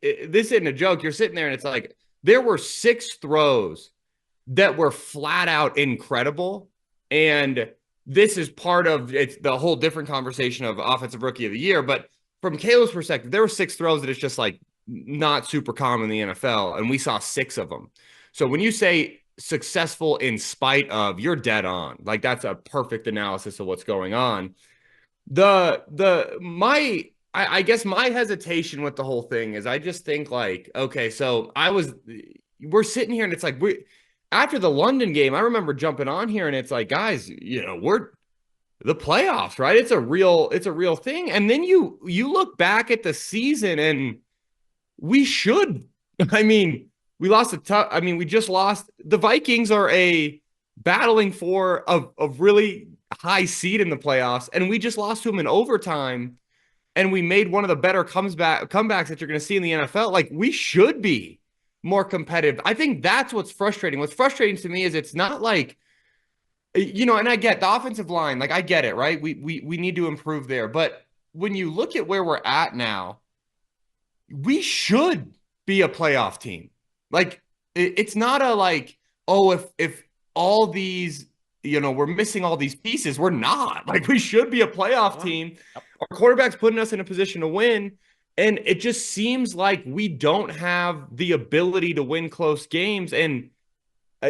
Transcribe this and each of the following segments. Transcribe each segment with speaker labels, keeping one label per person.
Speaker 1: this isn't a joke. You're sitting there and it's like there were 6 throws that were flat out incredible. And this is part of it's the whole different conversation of offensive rookie of the year. But from Caleb's perspective, there were 6 throws that it's just like not super common in the NFL. And we saw 6 of them. So when you say successful in spite of, you're dead on. Like that's a perfect analysis of what's going on. I guess my hesitation with the whole thing is I just think like, okay, so we're sitting here and it's like, after the London game, I remember jumping on here and it's like, guys, we're the playoffs, right? It's a real thing. And then you look back at the season and we should, I mean, we just lost. The Vikings are battling for a really high seed in the playoffs, and we just lost to them in overtime. And we made one of the better comebacks that you're going to see in the NFL. Like we should be more competitive. I think that's what's frustrating. What's frustrating to me is it's not like, and I get the offensive line. Like I get it, right? We need to improve there. But when you look at where we're at now, we should be a playoff team. Like it's not a like, oh, if all these, we're missing all these pieces. We're not. Like we should be a playoff team. Our quarterback's putting us in a position to win. And it just seems like we don't have the ability to win close games. And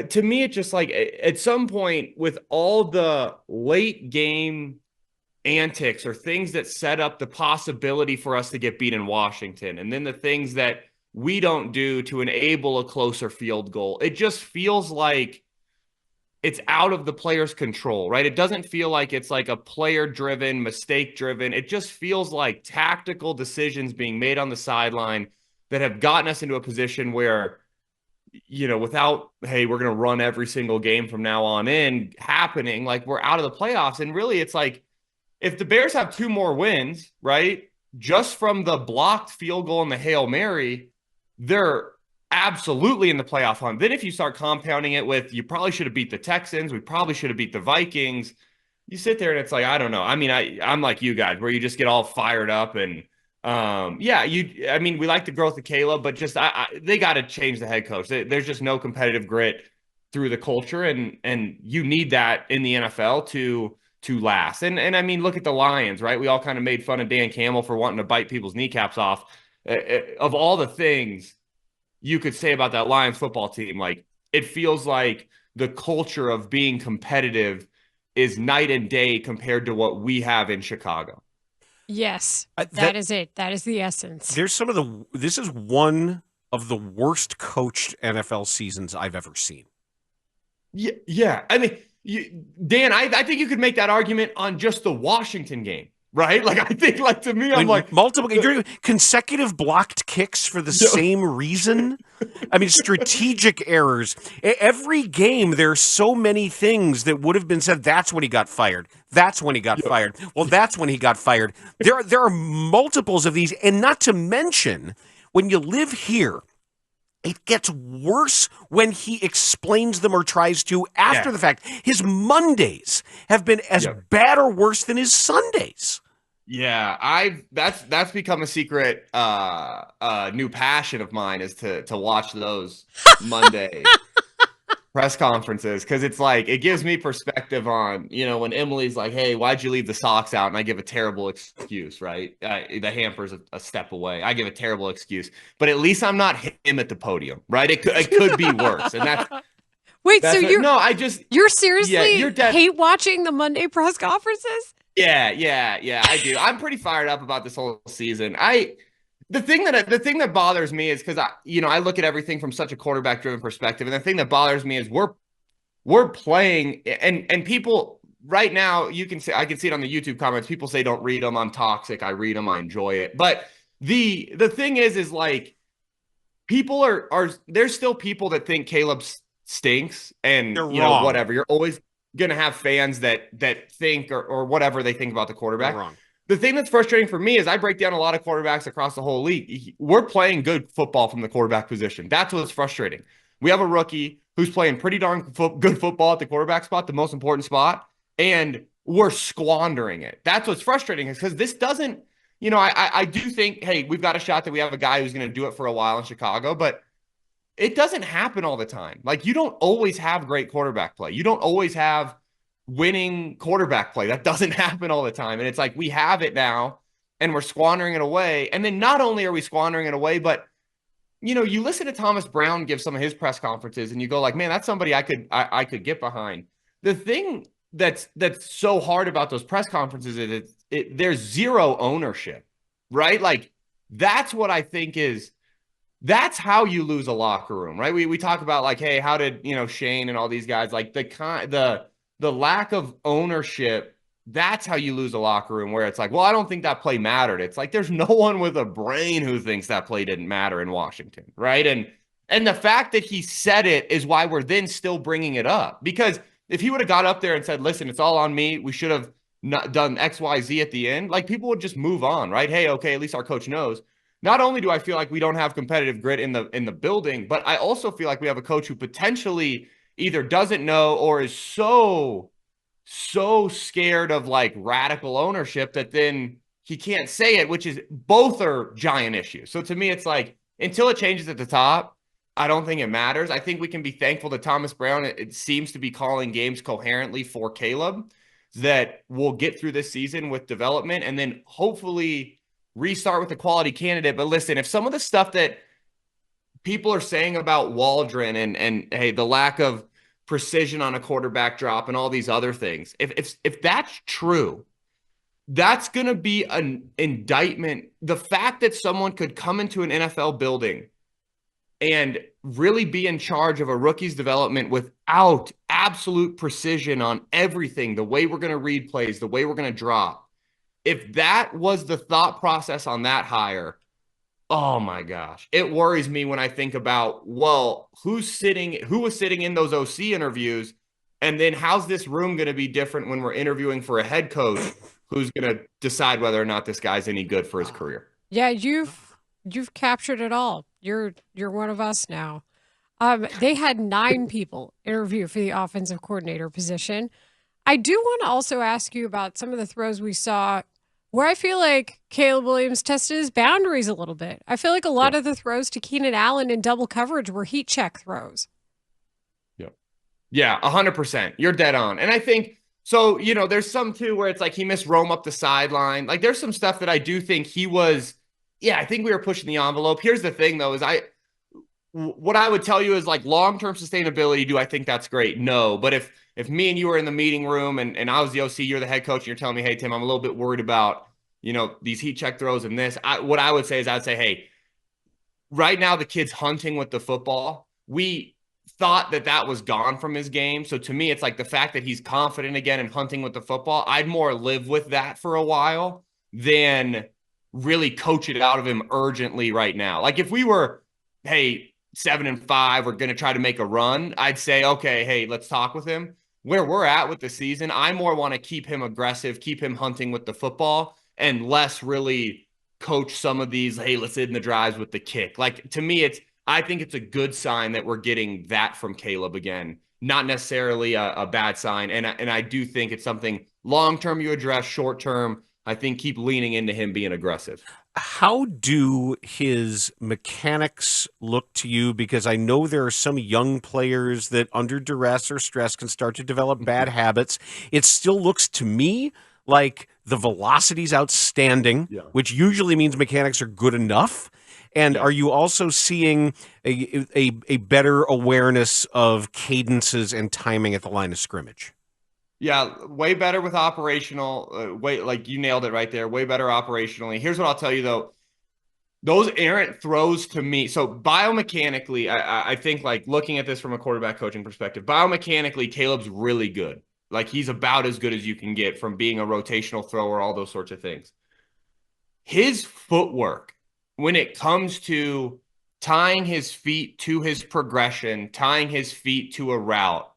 Speaker 1: to me, it's just like at some point with all the late game antics or things that set up the possibility for us to get beat in Washington, and then the things that we don't do to enable a closer field goal, it just feels like it's out of the player's control, right? It doesn't feel like it's like a player-driven, mistake-driven. It just feels like tactical decisions being made on the sideline that have gotten us into a position where, without, hey, we're going to run every single game from now on in happening, like we're out of the playoffs. And really, it's like if the Bears have 2 more wins, right, just from the blocked field goal and the Hail Mary, they're absolutely in the playoff hunt. Then if you start compounding it with, you probably should have beat the Texans, we probably should have beat the Vikings, you sit there and it's like, I don't know. I mean, I'm like you guys, where you just get all fired up and we like the growth of Caleb, but just they got to change the head coach. There's just no competitive grit through the culture, and you need that in the NFL to last. And I mean, look at the Lions, right? We all kind of made fun of Dan Campbell for wanting to bite people's kneecaps off. Of all the things you could say about that Lions football team, like it feels like the culture of being competitive is night and day compared to what we have in Chicago.
Speaker 2: Yes, that is it. That is the essence.
Speaker 3: This is one of the worst coached NFL seasons I've ever seen.
Speaker 1: Yeah. I mean, Dan, I think you could make that argument on just the Washington game. Right? Like, I think, like, to me, I'm like...
Speaker 3: Multiple consecutive blocked kicks for the same reason. I mean, strategic errors. Every game, there's so many things that would have been said, that's when he got fired. That's when he got fired. Well, that's when he got fired. There are multiples of these, and not to mention, when you live here, it gets worse when he explains them or tries to after the fact. His Mondays have been as bad or worse than his Sundays.
Speaker 1: Yeah, that's become a secret new passion of mine, is to watch those Monday press conferences, because it's like it gives me perspective on, when Emily's like, hey, why'd you leave the socks out? And I give a terrible excuse, right? The hamper's a step away. I give a terrible excuse, but at least I'm not him at the podium, right? It could be worse. And that's
Speaker 2: wait, so you're seriously
Speaker 1: you're
Speaker 2: hate watching the Monday press conferences?
Speaker 1: Yeah, I do. I'm pretty fired up about this whole season. The thing that bothers me is because I look at everything from such a quarterback driven perspective, and the thing that bothers me is we're playing, and people right now, I can see it on the YouTube comments. People say don't read them. I'm toxic. I read them. I enjoy it. But the thing is like people are there's still people that think Caleb stinks, and whatever. You're always gonna have fans that think or whatever they think about the quarterback.
Speaker 3: They're wrong.
Speaker 1: The thing that's frustrating for me is I break down a lot of quarterbacks across the whole league. We're playing good football from the quarterback position. That's what's frustrating. We have a rookie who's playing pretty darn good football at the quarterback spot, the most important spot, and we're squandering it. That's what's frustrating, is because you know, I do think, hey, we've got a shot that we have a guy who's going to do it for a while in Chicago, but it doesn't happen all the time. Like, you don't always have great quarterback play. You don't always have winning quarterback play. That doesn't happen all the time. And it's like, we have it now and we're squandering it away. And then not only are we squandering it away, but you know, you listen to Thomas Brown give some of his press conferences and you go like, man, that's somebody I could get behind. The thing that's so hard about those press conferences is there's zero ownership, right? Like, that's what I think is, that's how you lose a locker room, right? We talk about like, hey, how did, you know, Shane and all these guys, like the lack of ownership, that's how you lose a locker room, where it's like, well, I don't think that play mattered. It's like, there's no one with a brain who thinks that play didn't matter in Washington, right? And the fact that he said it is why we're then still bringing it up. Because if he would have got up there and said, listen, it's all on me, we should have not done X, Y, Z at the end, like, people would just move on, right? Hey, okay, at least our coach knows. Not only do I feel like we don't have competitive grit in the building, but I also feel like we have a coach who potentially either doesn't know or is so scared of like radical ownership that then he can't say it, which is, both are giant issues. So to me, it's like, until it changes at the top, I don't think it matters. I think we can be thankful that Thomas Brown, it seems to be calling games coherently for Caleb, that we'll get through this season with development and then hopefully restart with a quality candidate. But listen, if some of the stuff that people are saying about Waldron and hey, the lack of precision on a quarterback drop and all these other things, if that's true, that's going to be an indictment. The fact that someone could come into an NFL building and really be in charge of a rookie's development without absolute precision on everything, the way we're going to read plays, the way we're going to drop, if that was the thought process on that hire, oh my gosh, it worries me when I think about, well, who was sitting in those OC interviews, and then how's this room going to be different when we're interviewing for a head coach who's going to decide whether or not this guy's any good for his career.
Speaker 2: Yeah, you've captured it all. You're one of us now. They had 9 people interview for the offensive coordinator position. I do want to also ask you about some of the throws we saw where I feel like Caleb Williams tested his boundaries a little bit. I feel like a lot of the throws to Keenan Allen in double coverage were heat check throws.
Speaker 1: Yeah, 100%. You're dead on. And I think, so, you know, there's some too where it's like he missed Rome up the sideline. Like, there's some stuff that I do think he was, I think we were pushing the envelope. Here's the thing though, is what I would tell you is like, long-term sustainability, do I think that's great? No. But if me and you were in the meeting room and I was the OC, you're the head coach, and you're telling me, hey, Tim, I'm a little bit worried about, you know, these heat check throws and this, what I would say is, I'd say, hey, right now the kid's hunting with the football. We thought that was gone from his game. So to me, it's like the fact that he's confident again and hunting with the football, I'd more live with that for a while than really coach it out of him urgently right now. Like, if we were, hey, 7-5, we're going to try to make a run, I'd say, okay, hey, let's talk with him. Where we're at with the season, I more want to keep him aggressive, keep him hunting with the football, and less really coach some of these, hey, let's end the drives with the kick. Like, to me, I think it's a good sign that we're getting that from Caleb again, not necessarily a bad sign. And I do think it's something long-term you address, short-term, I think keep leaning into him being aggressive.
Speaker 3: How do his mechanics look to you? Because I know there are some young players that under duress or stress can start to develop bad habits. It still looks to me like the velocity's outstanding, which usually means mechanics are good enough. And are you also seeing a better awareness of cadences and timing at the line of scrimmage?
Speaker 1: Yeah, way better with operational. Like you nailed it right there. Way better operationally. Here's what I'll tell you though. Those errant throws to me. So biomechanically, I think, like, looking at this from a quarterback coaching perspective, biomechanically, Caleb's really good. Like, he's about as good as you can get from being a rotational thrower, all those sorts of things. His footwork, when it comes to tying his feet to his progression, tying his feet to a route,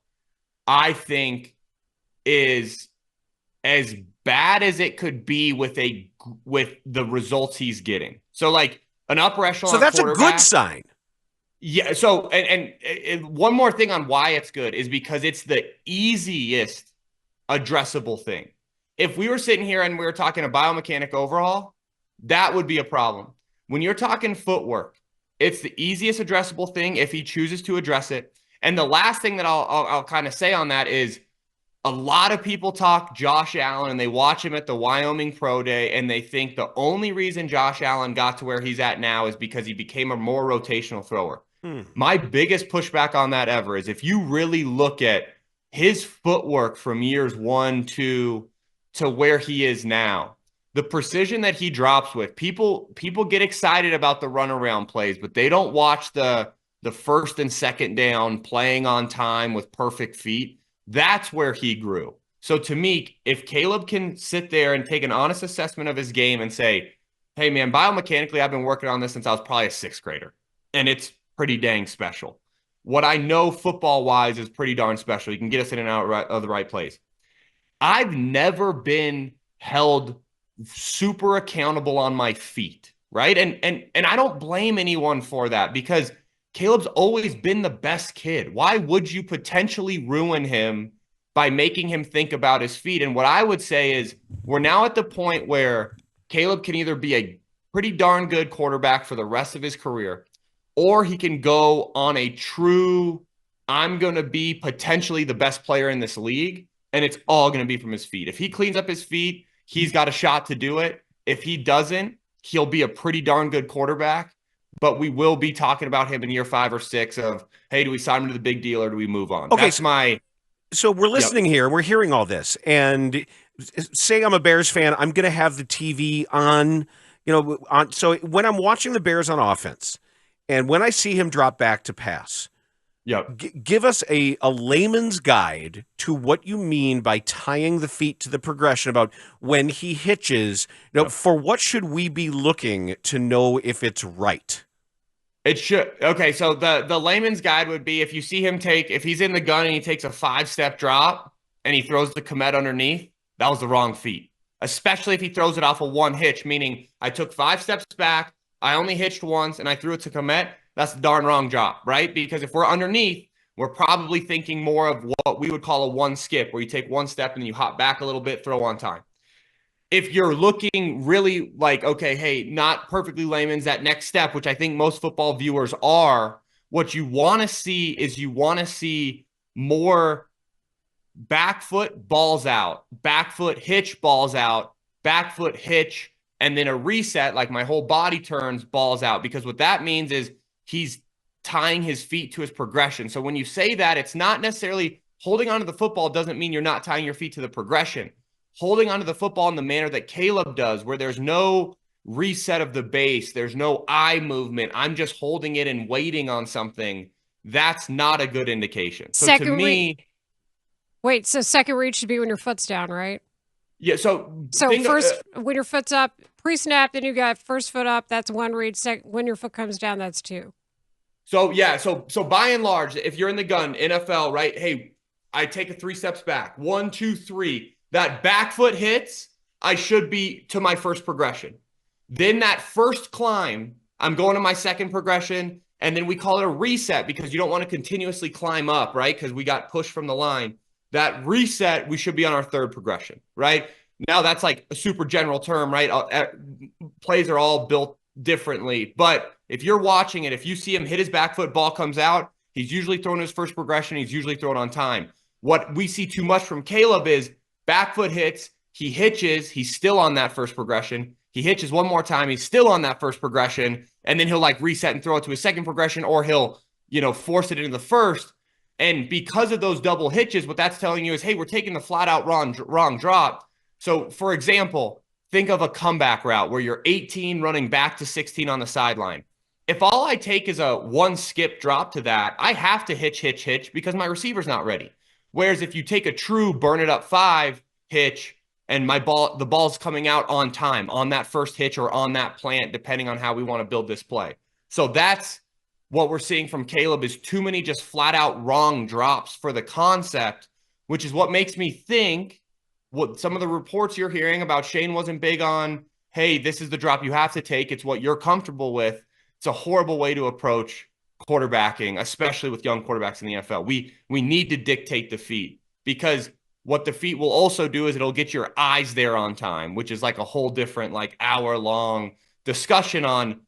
Speaker 1: I think is as bad as it could be with the results he's getting. So, like, an upper echelon.
Speaker 3: So that's a good sign.
Speaker 1: Yeah. So, and one more thing on why it's good is because it's the easiest addressable thing. If we were sitting here and we were talking a biomechanic overhaul, that would be a problem. When you're talking footwork, it's the easiest addressable thing if he chooses to address it. And the last thing that I'll kind of say on that is a lot of people talk Josh Allen and they watch him at the Wyoming Pro Day and they think the only reason Josh Allen got to where he's at now is because he became a more rotational thrower. My biggest pushback on that ever is if you really look at his footwork from years 1, 2 to where he is now, the precision that he drops with, people get excited about the runaround plays, but they don't watch the first and second down playing on time with perfect feet. That's where he grew. So to me, if Caleb can sit there and take an honest assessment of his game and say, hey man, biomechanically, I've been working on this since I was probably a 6th grader, and it's pretty dang special. What I know football-wise is pretty darn special. You can get us in and out of the right place. I've never been held super accountable on my feet, right? And I don't blame anyone for that because Caleb's always been the best kid. Why would you potentially ruin him by making him think about his feet? And what I would say is we're now at the point where Caleb can either be a pretty darn good quarterback for the rest of his career, or he can go on a true, I'm going to be potentially the best player in this league, and it's all going to be from his feet. If he cleans up his feet, he's got a shot to do it. If he doesn't, he'll be a pretty darn good quarterback. But we will be talking about him in year 5 or 6 of, hey, do we sign him to the big deal or do we move on?
Speaker 3: Okay,
Speaker 1: That's
Speaker 3: so we're listening here and we're hearing all this. And say I'm a Bears fan, I'm going to have the TV on, so when I'm watching the Bears on offense and when I see him drop back to pass, give us a layman's guide to what you mean by tying the feet to the progression about when he hitches. For what should we be looking to know if it's right?
Speaker 1: It should. Okay, so the layman's guide would be if you see him if he's in the gun and he takes a 5-step drop and he throws the commit underneath, that was the wrong feet. Especially if he throws it off a 1 hitch, meaning I took 5 steps back, I only hitched once, and I threw it to commit. That's the darn wrong drop, right? Because if we're underneath, we're probably thinking more of what we would call a 1 skip, where you take 1 step and then you hop back a little bit, throw on time. If you're looking really like, okay, hey, not perfectly layman's, that next step, which I think most football viewers are, what you want to see is you want to see more back foot, balls out, back foot, hitch, balls out, back foot, hitch, and then a reset, like my whole body turns, balls out. Because what that means is he's tying his feet to his progression. So when you say that, it's not necessarily holding onto the football doesn't mean you're not tying your feet to the progression. Holding onto the football in the manner that Caleb does, where there's no reset of the base, there's no eye movement, I'm just holding it and waiting on something, that's not a good indication. So
Speaker 2: second
Speaker 1: to me...
Speaker 2: Wait, so second read should be when your foot's down, right?
Speaker 1: Yeah, so
Speaker 2: first, when your foot's up, pre-snap, then you got first foot up, that's 1 read. When your foot comes down, that's 2.
Speaker 1: So yeah, so by and large, if you're in the gun, NFL, right? Hey, I take a 3 steps back, 1, 2, 3. That back foot hits, I should be to my first progression. Then that first climb, I'm going to my second progression, and then we call it a reset because you don't want to continuously climb up, right? Because we got pushed from the line. That reset, we should be on our 3rd progression, right? Now that's like a super general term, right? Plays are all built differently. But if you're watching it, if you see him hit his back foot, ball comes out, he's usually throwing his first progression, he's usually throwing on time. What we see too much from Caleb is back foot hits, he hitches, he's still on that first progression. He hitches 1 more time, he's still on that first progression, and then he'll like reset and throw it to his second progression, or he'll, force it into the first. And because of those double hitches, what that's telling you is, hey, we're taking the flat out wrong drop. So for example, think of a comeback route where you're 18 running back to 16 on the sideline. If all I take is a 1 skip drop to that, I have to hitch because my receiver's not ready. Whereas if you take a true burn it up 5 hitch and the ball's coming out on time on that first hitch or on that plant, depending on how we want to build this play. So that's what we're seeing from Caleb is too many just flat out wrong drops for the concept, which is what makes me think what some of the reports you're hearing about Shane wasn't big on, hey, this is the drop you have to take. It's what you're comfortable with. It's a horrible way to approach quarterbacking, especially with young quarterbacks in the NFL. We need to dictate the feet because what the feet will also do is it'll get your eyes there on time, which is like a whole different like hour-long discussion on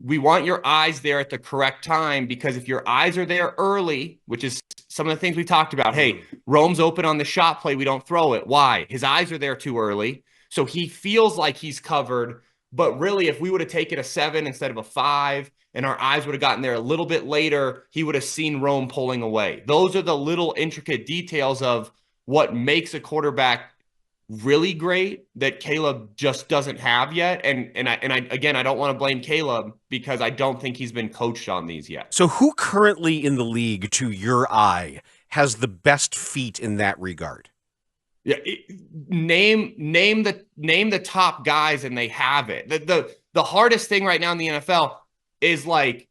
Speaker 1: we want your eyes there at the correct time, because if your eyes are there early, which is some of the things we talked about. Hey, Rome's open on the shot play. We don't throw it. Why? His eyes are there too early. So he feels like he's covered. But really, if we would have taken a 7 instead of a 5 and our eyes would have gotten there a little bit later, he would have seen Rome pulling away. Those are the little intricate details of what makes a quarterback really great that Caleb just doesn't have yet. And I don't want to blame Caleb because I don't think he's been coached on these yet.
Speaker 3: So who currently in the league, to your eye, has the best feet in that regard?
Speaker 1: Yeah, name the top guys and they have it. The hardest thing right now in the NFL is like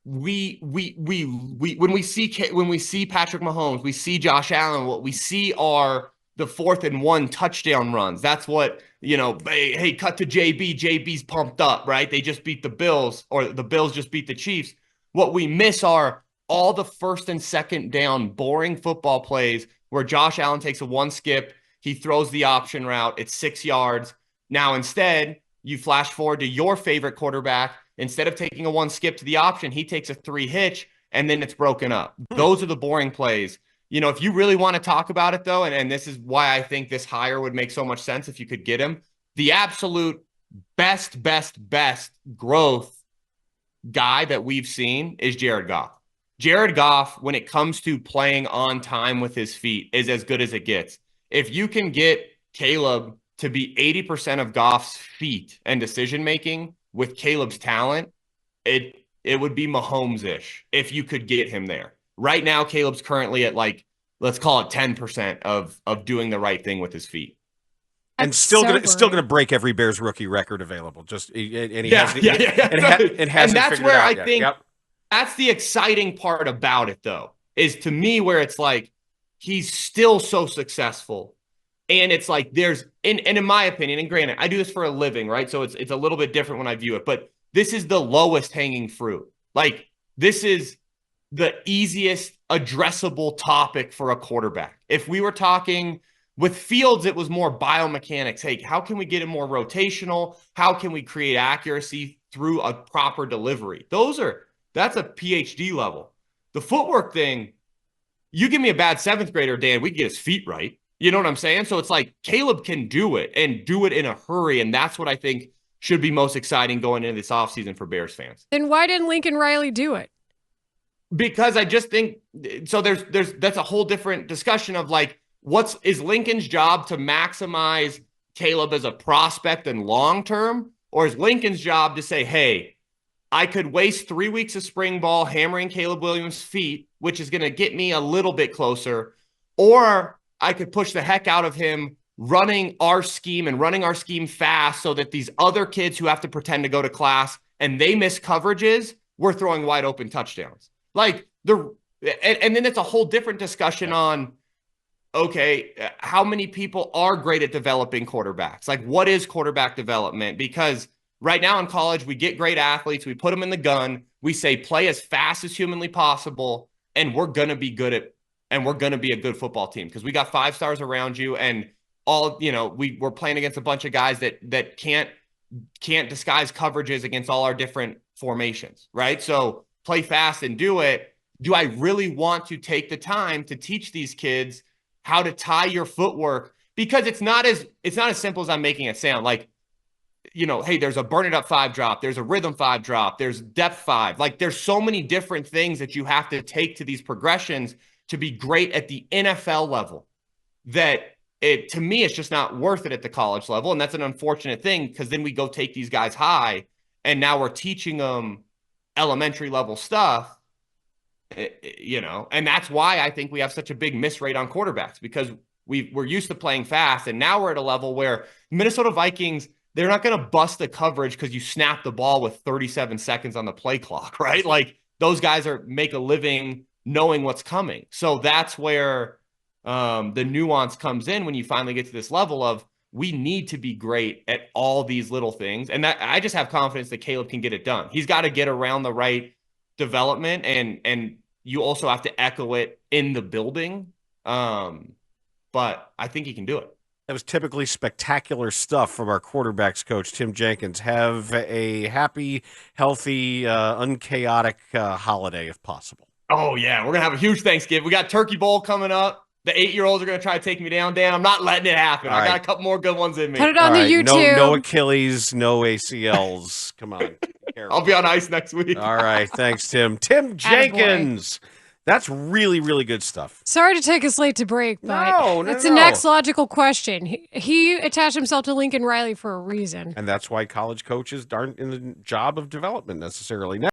Speaker 1: when we see Patrick Mahomes, we see Josh Allen, what we see are the 4th and 1 touchdown runs. That's what, hey, cut to JB. JB's pumped up, right? They just beat the Bills, or the Bills just beat the Chiefs. What we miss are all the 1st and 2nd down boring football plays where Josh Allen takes a 1 skip, he throws the option route, it's 6 yards. Now instead, you flash forward to your favorite quarterback. Instead of taking a 1 skip to the option, he takes a 3 hitch, and then it's broken up. Those are the boring plays. If you really want to talk about it, though, and this is why I think this hire would make so much sense if you could get him, the absolute best growth guy that we've seen is Jared Goff. Jared Goff, when it comes to playing on time with his feet, is as good as it gets. If you can get Caleb to be 80% of Goff's feet and decision-making with Caleb's talent, it would be Mahomes-ish if you could get him there. Right now, Caleb's currently at let's call it 10% of doing the right thing with his feet.
Speaker 3: And still gonna break every Bears rookie record available. Just and hasn't
Speaker 1: and that's where I think
Speaker 3: yep.
Speaker 1: That's the exciting part about it, though, is to me where it's like he's still so successful. And it's like and in my opinion, and granted, I do this for a living, right? So it's a little bit different when I view it, but this is the lowest hanging fruit. Like, this is the easiest addressable topic for a quarterback. If we were talking with Fields, it was more biomechanics. Hey, how can we get it more rotational? How can we create accuracy through a proper delivery? That's a PhD level. The footwork thing, you give me a bad 7th grader, Dan, we can get his feet right. You know what I'm saying? So it's like Caleb can do it and do it in a hurry. And that's what I think should be most exciting going into this offseason for Bears fans.
Speaker 2: Then why didn't Lincoln Riley do it?
Speaker 1: Because I just think, so that's a whole different discussion of like, is Lincoln's job to maximize Caleb as a prospect and long-term? Or is Lincoln's job to say, hey, I could waste 3 weeks of spring ball hammering Caleb Williams' feet, which is going to get me a little bit closer, or I could push the heck out of him running our scheme fast so that these other kids who have to pretend to go to class and they miss coverages, we're throwing wide open touchdowns. And then it's a whole different discussion on, okay, how many people are great at developing quarterbacks? Like, what is quarterback development? Because right now in college, we get great athletes, we put them in the gun, we say play as fast as humanly possible, and we're going to be we're going to be a good football team because we got 5 stars around you, and we're playing against a bunch of guys that can't disguise coverages against all our different formations, right? So play fast and do it. Do I really want to take the time to teach these kids how to tie your footwork? Because it's not as simple as I'm making it sound. Like, hey, there's a burn it up 5 drop, there's a rhythm 5 drop, there's depth 5. Like, there's so many different things that you have to take to these progressions to be great at the NFL level that to me, it's just not worth it at the college level. And that's an unfortunate thing, because then we go take these guys high and now we're teaching them elementary level stuff, and that's why I think we have such a big miss rate on quarterbacks, because we're used to playing fast. And now we're at a level where Minnesota Vikings, they're not going to bust the coverage because you snap the ball with 37 seconds on the play clock, right? Like, those guys make a living knowing what's coming. So that's where the nuance comes in when you finally get to this level of, we need to be great at all these little things. And that I just have confidence that Caleb can get it done. He's got to get around the right development, and you also have to echo it in the building. but I think he can do it.
Speaker 3: That was typically spectacular stuff from our quarterbacks coach, Tim Jenkins. Have a happy, healthy, unchaotic holiday if possible.
Speaker 1: Oh, yeah. We're going to have a huge Thanksgiving. We got Turkey Bowl coming up. The 8-year-olds are going to try to take me down, Dan. I'm not letting it happen. I got a couple more good ones in me.
Speaker 2: Put it on the YouTube.
Speaker 3: No Achilles, no ACLs. Come on.
Speaker 1: I'll be on ice next week.
Speaker 3: All right. Thanks, Tim. Tim Jenkins. That's really, really good stuff.
Speaker 2: Sorry to take us late to break, but that's the next logical question. He attached himself to Lincoln Riley for a reason.
Speaker 3: And that's why college coaches aren't in the job of development necessarily.